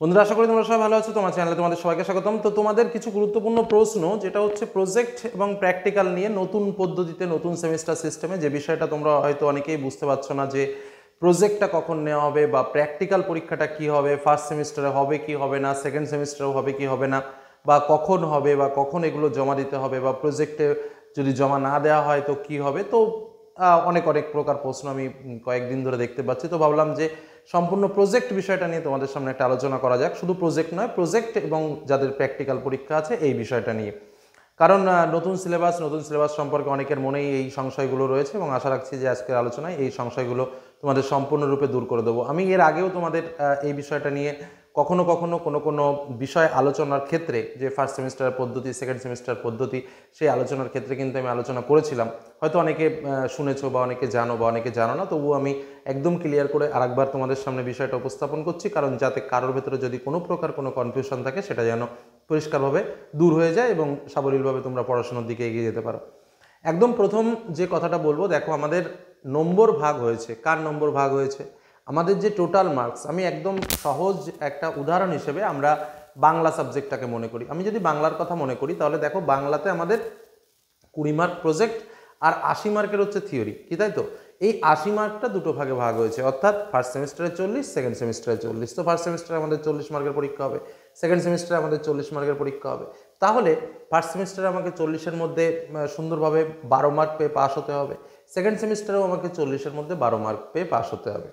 বন্ধুরা, আশা করি তোমরা সবাই ভালো আছো। তোমার চ্যানেলে তোমাদের সবাইকে স্বাগতম। তো তোমাদের কিছু গুরুত্বপূর্ণ প্রশ্ন, যেটা হচ্ছে প্রজেক্ট এবং প্র্যাকটিক্যাল নিয়ে নতুন পদ্ধতিতে নতুন সেমিস্টার সিস্টেমে, যে বিষয়টা তোমরা হয়তো অনেকেই বুঝতে পারছো না যে প্রজেক্টটা কখন নেওয়া হবে বা প্র্যাকটিক্যাল পরীক্ষাটা কি হবে, ফার্স্ট সেমিস্টারে হবে কি হবে না, সেকেন্ড সেমিস্টারেও হবে কি হবে না, বা কখন হবে বা কখন এগুলো জমা দিতে হবে, বা প্রজেক্টে যদি জমা না দেওয়া হয় তো কি হবে। তো অনেক অনেক প্রকার প্রশ্ন আমি কয়েকদিন ধরে দেখতে পাচ্ছি। তো ভাবলাম যে সম্পূর্ণ প্রজেক্ট বিষয়টা নিয়ে তোমাদের সামনে একটা আলোচনা করা যাক। শুধু প্রজেক্ট নয়, প্রজেক্ট এবং যাদের প্র্যাকটিক্যাল পরীক্ষা আছে এই বিষয়টা নিয়ে। কারণ নতুন সিলেবাস সম্পর্কে অনেকের মনেই এই সংশয়গুলো রয়েছে, এবং আশা রাখছি যে আজকের আলোচনায় এই সংশয়গুলো তোমাদের সম্পূর্ণরূপে দূর করে দেবো। আমি এর আগেও তোমাদের এই বিষয়টা নিয়ে কখনো কখনো কোনো বিষয় আলোচনার ক্ষেত্রে, যে ফার্স্ট সেমিস্টার পদ্ধতি, সেকেন্ড সেমিস্টার পদ্ধতি, সেই আলোচনার ক্ষেত্রে কিন্তু আমি আলোচনা করেছিলাম। হয়তো অনেকে শুনেছো বা অনেকে জানো বা অনেকে জানো না, তবুও আমি একদম ক্লিয়ার করে আরেকবার তোমাদের সামনে বিষয়টা উপস্থাপন করছি, কারণ যাতে কারোর ভেতরে যদি কোনো প্রকার কোনো কনফিউশন থাকে সেটা যেন পরিষ্কারভাবে দূর হয়ে যায় এবং সাবলীলভাবে তোমরা পড়াশোনার দিকে এগিয়ে যেতে পারো। একদম প্রথম যে কথাটা বলবো, দেখো আমাদের নম্বর ভাগ হয়েছে। কার নম্বর ভাগ হয়েছে? আমাদের যে টোটাল মার্কস, আমি একদম সহজ একটা উদাহরণ হিসেবে আমরা বাংলা সাবজেক্টটাকে মনে করি। আমি যদি বাংলার কথা মনে করি, তাহলে দেখো বাংলাতে আমাদের 20 মার্ক প্রজেক্ট আর 80 মার্কের হচ্ছে থিওরি, কি তাই তো? এই 80 মার্কটা দুটো ভাগে ভাগ হয়েছে, অর্থাৎ ফার্স্ট সেমিস্টারে 40, সেকেন্ড সেমিস্টারে 40। তো ফার্স্ট সেমিস্টারে আমাদের 40 মার্কের পরীক্ষা হবে, সেকেন্ড সেমিস্টারে আমাদের 40 মার্কের পরীক্ষা হবে। তাহলে ফার্স্ট সেমিস্টারে আমাকে 40-এর মধ্যে সুন্দরভাবে 12 মার্ক পেয়ে পাস হতে হবে, সেকেন্ড সেমিস্টারেও আমাকে 40-এর মধ্যে 12 মার্ক পেয়ে পাস হতে হবে।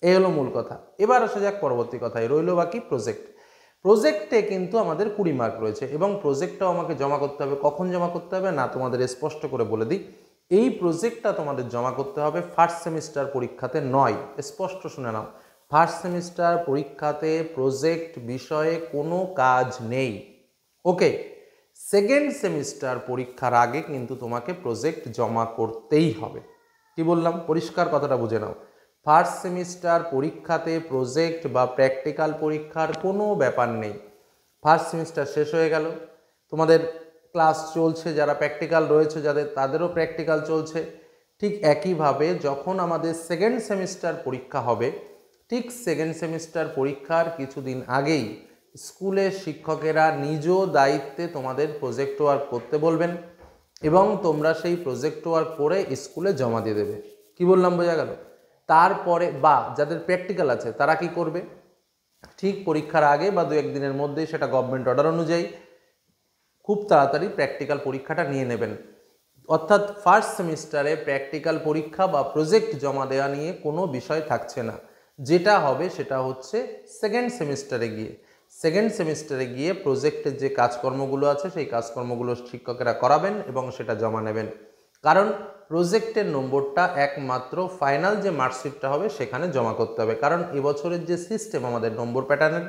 এই হলো মূল কথা। এবার আসা যাক পরবর্তী কথায়, রইল বাকি প্রজেক্ট। প্রজেক্টে কিন্তু আমাদের 20 মার্ক রয়েছে, এবং প্রজেক্টটাও আমাকে জমা করতে হবে। কখন জমা করতে হবে না, তোমাদের স্পষ্ট করে বলে দিই, এই প্রজেক্টটা তোমাদের জমা করতে হবে ফার্স্ট সেমিস্টার পরীক্ষাতে নয়। স্পষ্ট শুনে নাও, ফার্স্ট সেমিস্টার পরীক্ষাতে প্রজেক্ট বিষয়ে কোনো কাজ নেই। ওকে, সেকেন্ড সেমিস্টার পরীক্ষার আগে কিন্তু তোমাকে প্রজেক্ট জমা করতেই হবে। কি বললাম, পরিষ্কার কথাটা বুঝে নাও। ফার্স্ট সেমিস্টার পরীক্ষাতে প্রজেক্ট বা প্র্যাকটিক্যাল পরীক্ষার কোনো ব্যাপার নেই। ফার্স্ট সেমিস্টার শেষ হয়ে গেল, তোমাদের ক্লাস চলছে, যারা প্র্যাকটিক্যাল রয়েছে যাদের, তাদেরও প্র্যাকটিক্যাল চলছে। ঠিক একইভাবে যখন আমাদের সেকেন্ড সেমিস্টার পরীক্ষা হবে, ঠিক সেকেন্ড সেমিস্টার পরীক্ষার কিছুদিন আগেই স্কুলের শিক্ষকেরা নিজ দায়িত্বে তোমাদের প্রজেক্ট ওয়ার্ক করতে বলবেন, এবং তোমরা সেই প্রজেক্ট ওয়ার্ক করে স্কুলে জমা দিয়ে দেবে। কি বললাম, বোঝা গেল? তারপরে বা যাদের প্র্যাকটিক্যাল আছে তারা কি করবে, ঠিক পরীক্ষার আগে বা 2-1 দিনের মধ্যেই, সেটা গভর্নমেন্ট অর্ডার অনুযায়ী, খুব তাড়াতাড়ি প্র্যাকটিক্যাল পরীক্ষাটা নিয়ে নেবেন। অর্থাৎ ফার্স্ট সেমিস্টারে প্র্যাকটিক্যাল পরীক্ষা বা প্রজেক্ট জমা দেওয়া নিয়ে কোনো বিষয় থাকছে না। যেটা হবে সেটা হচ্ছে সেকেন্ড সেমিস্টারে গিয়ে, প্রজেক্টের যে কাজকর্মগুলো আছে সেই কাজকর্মগুলো শিক্ষকেরা করাবেন এবং সেটা জমা নেবেন। কারণ প্রজেক্টের নম্বরটা একমাত্র ফাইনাল যে মার্কশিটটা হবে সেখানে জমা করতে হবে। কারণ এবছরের যে সিস্টেম আমাদের নম্বর প্যাটার্নের,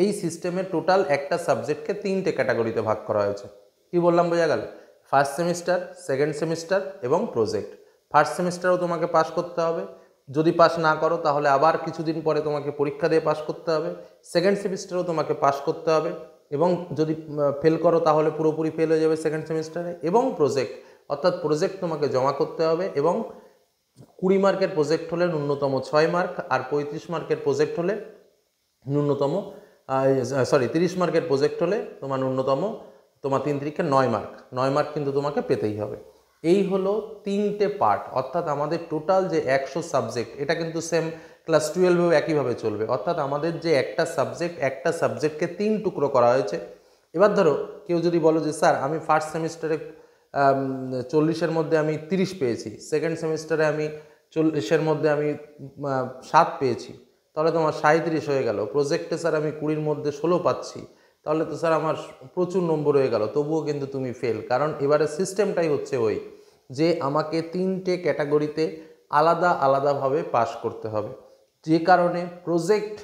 এই সিস্টেমে টোটাল একটা সাবজেক্টকে 3টে ক্যাটাগরিতে ভাগ করা হয়েছে। কি বললাম, বোঝা গেল? ফার্স্ট সেমিস্টার, সেকেন্ড সেমিস্টার এবং প্রজেক্ট। ফার্স্ট সেমিস্টারও তোমাকে পাস করতে হবে, যদি পাস না করো তাহলে আবার কিছুদিন পরে তোমাকে পরীক্ষা দিয়ে পাস করতে হবে। সেকেন্ড সেমিস্টারও তোমাকে পাস করতে হবে, এবং যদি ফেল করো তাহলে পুরোপুরি ফেল হয়ে যাবে সেকেন্ড সেমিস্টারে। এবং প্রজেক্ট, অর্থাৎ প্রজেক্ট তোমাকে জমা করতে হবে, এবং 20 মার্কের প্রজেক্ট হলে ন্যূনতম 6 মার্ক, আর 35 মার্কের প্রজেক্ট হলে ন্যূনতম 30 মার্কের প্রজেক্ট হলে তোমার ন্যূনতম, তোমার 3 তিরিখে 9 মার্ক। 9 মার্ক কিন্তু তোমাকে পেতেই হবে। এই হলো 3টে পার্ট, অর্থাৎ আমাদের টোটাল যে 100 সাবজেক্ট, এটা কিন্তু সেম ক্লাস 12এও একইভাবে চলবে। অর্থাৎ আমাদের যে একটা সাবজেক্টকে 3 টুকরো করা হয়েছে। এবার ধরো কেউ যদি বলো যে স্যার আমি ফার্স্ট সেমিস্টারে 40-এর মধ্যে আমি 30 পেয়েছি, সেকেন্ড সেমিস্টারে আমি 40-এর মধ্যে আমি 7 পেয়েছি, তাহলে তোমার 37 হয়ে গেল। প্রজেক্টে স্যার আমি 20-র মধ্যে 16 পাচ্ছি, তাহলে তো স্যার আমার প্রচুর নম্বর হয়ে গেল, তবুও কিন্তু তুমি ফেল। কারণ এবারে সিস্টেমটাই হচ্ছে ওই, যে আমাকে 3টে ক্যাটাগরিতে আলাদা আলাদাভাবে পাস করতে হবে। যে কারণে প্রজেক্ট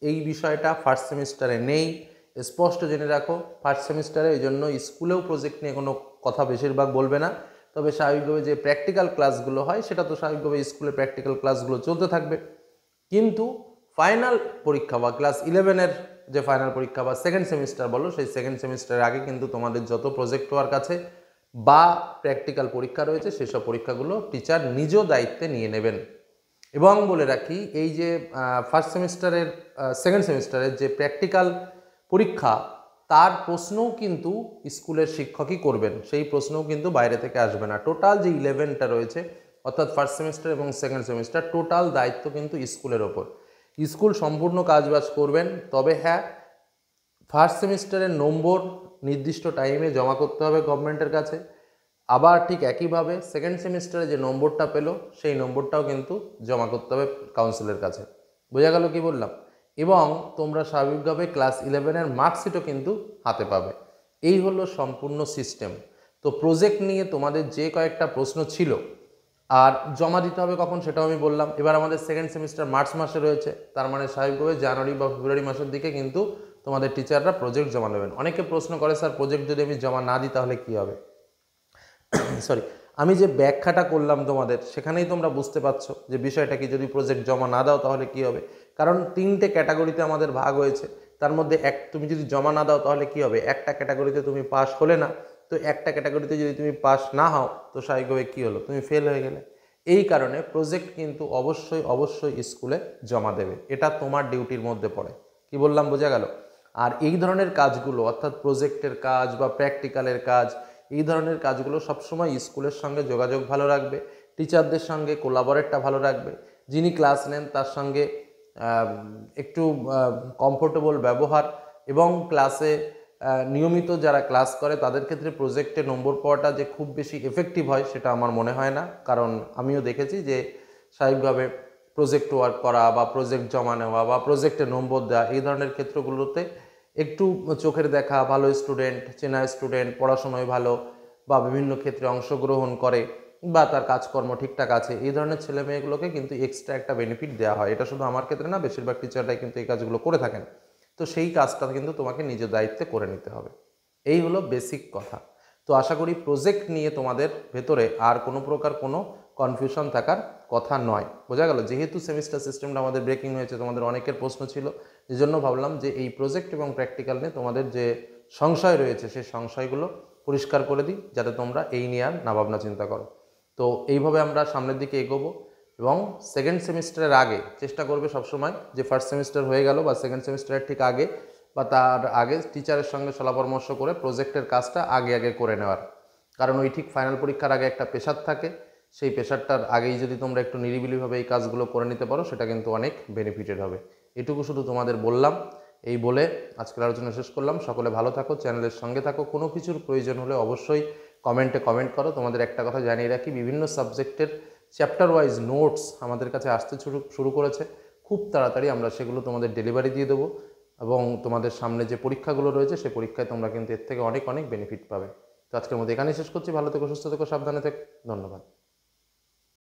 এই বিষয়টা ফার্স্ট সেমিস্টারে নেই, স্পষ্ট জেনে রাখো। ফার্স্ট সেমিস্টারে এই জন্য স্কুলেও প্রজেক্ট নিয়ে কোনো কথা বেশিরভাগ বলবে না। তবে স্বাভাবিকভাবে যে প্র্যাকটিক্যাল ক্লাসগুলো হয় সেটা তো স্বাভাবিকভাবে স্কুলে প্র্যাকটিক্যাল ক্লাসগুলো চলতে থাকবে, কিন্তু ফাইনাল পরীক্ষা বা ক্লাস 11-এর যে ফাইনাল পরীক্ষা বা সেকেন্ড সেমিস্টার বলো, সেই সেকেন্ড সেমিস্টারের আগে কিন্তু তোমাদের যত প্রজেক্ট ওয়ার্ক আছে বা প্র্যাকটিক্যাল পরীক্ষা রয়েছে সেসব পরীক্ষাগুলো টিচার নিজ দায়িত্বে নিয়ে নেবেন। এবং বলে রাখি এই যে ফার্স্ট সেমিস্টারের সেকেন্ড সেমিস্টারের যে প্র্যাকটিক্যাল পরীক্ষা তার প্রশ্নও কিন্তু স্কুলের শিক্ষকই করবেন, সেই প্রশ্নও কিন্তু বাইরে থেকে আসবে না। টোটাল যে 11টা রয়েছে অর্থাৎ ফার্স্ট সেমিস্টার এবং সেকেন্ড সেমিস্টার টোটাল দায়িত্ব কিন্তু স্কুলের ওপর। স্কুল সম্পূর্ণ কাজবাজ করবেন। তবে হ্যাঁ, ফার্স্ট সেমিস্টারের নম্বর নির্দিষ্ট টাইমে জমা করতে হবে গভর্নমেন্টের কাছে। আবার ঠিক একইভাবে সেকেন্ড সেমিস্টারে যে নম্বরটা পেলো সেই নম্বরটাও কিন্তু জমা করতে হবে কাউন্সিলের কাছে। বোঝা গেল কি বললাম? এবং তোমরা স্বাভাবিকভাবে ক্লাস 11-এর মার্কশিটও কিন্তু হাতে পাবে। এই হলো সম্পূর্ণ সিস্টেম। তো প্রজেক্ট নিয়ে তোমাদের যে কয়েকটা প্রশ্ন ছিল আর জমা দিতে হবে কখন সেটাও আমি বললাম। এবার আমাদের সেকেন্ড সেমিস্টার মার্চ মাসে রয়েছে, তার মানে স্বাভাবিকভাবে জানুয়ারি বা ফেব্রুয়ারি মাসের দিকে কিন্তু তোমাদের টিচাররা প্রজেক্ট জমা দেবেন। অনেকে প্রশ্ন করে, স্যার প্রজেক্ট যদি আমি জমা না দিই তাহলে কী হবে? সরি, আমি যে ব্যাখ্যাটা করলাম তোমাদের সেখানেই তোমরা বুঝতে পারছো যে বিষয়টা কি। যদি প্রজেক্ট জমা না দাও তাহলে কি হবে? কারণ 3টে ক্যাটাগরিতে আমাদের ভাগ হয়েছে, তার মধ্যে তুমি যদি জমা না দাও তাহলে কি হবে? একটা ক্যাটাগরিতে তুমি পাস হলে না, তো একটা ক্যাটাগরিতে যদি তুমি পাস না হও তো স্বাভাবিকভাবে কী হলো? তুমি ফেল হয়ে গেলে। এই কারণে প্রজেক্ট কিন্তু অবশ্যই অবশ্যই স্কুলে জমা দেবে, এটা তোমার ডিউটির মধ্যে পড়ে। কি বললাম বোঝা গেল? আর এই ধরনের কাজগুলো অর্থাৎ প্রজেক্টের কাজ বা প্র্যাকটিক্যালের কাজ, এই ধরনের কাজগুলো সবসময় স্কুলের সঙ্গে যোগাযোগ ভালো রাখবে, টিচারদের সঙ্গে কোলাবরেটটা ভালো রাখবে, যিনি ক্লাস নেন তার সঙ্গে একটু কমফোর্টেবল ব্যবহার, এবং ক্লাসে নিয়মিত যারা ক্লাস করে তাদের ক্ষেত্রে প্রজেক্টে নম্বর পাওয়াটা যে খুব বেশি এফেক্টিভ হয় সেটা আমার মনে হয় না। কারণ আমিও দেখেছি যে স্বাভাবিকভাবে প্রজেক্ট ওয়ার্ক করা বা প্রজেক্ট জমা নেওয়া বা প্রজেক্টে নম্বর দেওয়া এই ধরনের ক্ষেত্রগুলোতে একটু চোখের দেখা, ভালো স্টুডেন্ট, চেনা স্টুডেন্ট, পড়াশোনায় ভালো বা বিভিন্ন ক্ষেত্রে অংশগ্রহণ করে বা তার কাজকর্ম ঠিকঠাক আছে, এই ধরনের ছেলে মেয়েগুলোকে কিন্তু এক্সট্রা একটা বেনিফিট দেওয়া হয়। এটা শুধু আমার ক্ষেত্রে না, বেশিরভাগ টিচাররাই কিন্তু এই কাজগুলো করে থাকেন। তো সেই কাজটা কিন্তু তোমাকে নিজের দায়িত্বে করে নিতে হবে। এই হলো বেসিক কথা। তো আশা করি প্রজেক্ট নিয়ে তোমাদের ভেতরে আর কোনো প্রকার কোনো কনফিউশন থাকার কথা নয়। বোঝা গেল? যেহেতু সেমিস্টার সিস্টেমটা আমাদের ব্রেকিং হয়েছে, তোমাদের অনেকের প্রশ্ন ছিল, যে জন্য ভাবলাম যে এই প্রজেক্ট এবং প্র্যাকটিক্যাল নিয়ে তোমাদের যে সংশয় রয়েছে সেই সংশয়গুলো পরিষ্কার করে দিই, যাতে তোমরা এই নিয়ে আর না ভাবনা চিন্তা করো। তো এইভাবে আমরা সামনের দিকে এগোবো এবং সেকেন্ড সেমিস্টারের আগে চেষ্টা করবে সবসময় যে ফার্স্ট সেমিস্টার হয়ে গেল বা সেকেন্ড সেমিস্টারের ঠিক আগে বা তার আগে টিচারের সঙ্গে সলা পরামর্শ করে প্রজেক্টের কাজটা আগে আগে করে নেওয়ার। কারণ ওই ঠিক ফাইনাল পরীক্ষার আগে একটা প্রেশার থাকে, সেই প্রেশারটার আগেই যদি তোমরা একটু নিরিবিলিভাবে এই কাজগুলো করে নিতে পারো সেটা কিন্তু অনেক বেনিফিটেড হবে। এটুকু শুধু তোমাদের বললাম। এই বলে আজকের আলোচনা শেষ করলাম। সকলে ভালো থাকো, চ্যানেলের সঙ্গে থাকো। কোনো কিছুর প্রয়োজন হলে অবশ্যই কমেন্টে কমেন্ট করো। তোমাদের একটা কথা জানিয়ে রাখি, বিভিন্ন সাবজেক্টের চ্যাপ্টার ওয়াইজ নোটস আমাদের কাছে আসতে শুরু করেছে। খুব তাড়াতাড়ি আমরা সেগুলো তোমাদের ডেলিভারি দিয়ে দেবো এবং তোমাদের সামনে যে পরীক্ষাগুলো রয়েছে সেই পরীক্ষায় তোমরা কিন্তু এর থেকে অনেক অনেক বেনিফিট পাবে। তো আজকের মধ্যে এখানেই শেষ করছি। ভালো থেকো, সুস্থ থেকো, সাবধানে থেকো। ধন্যবাদ।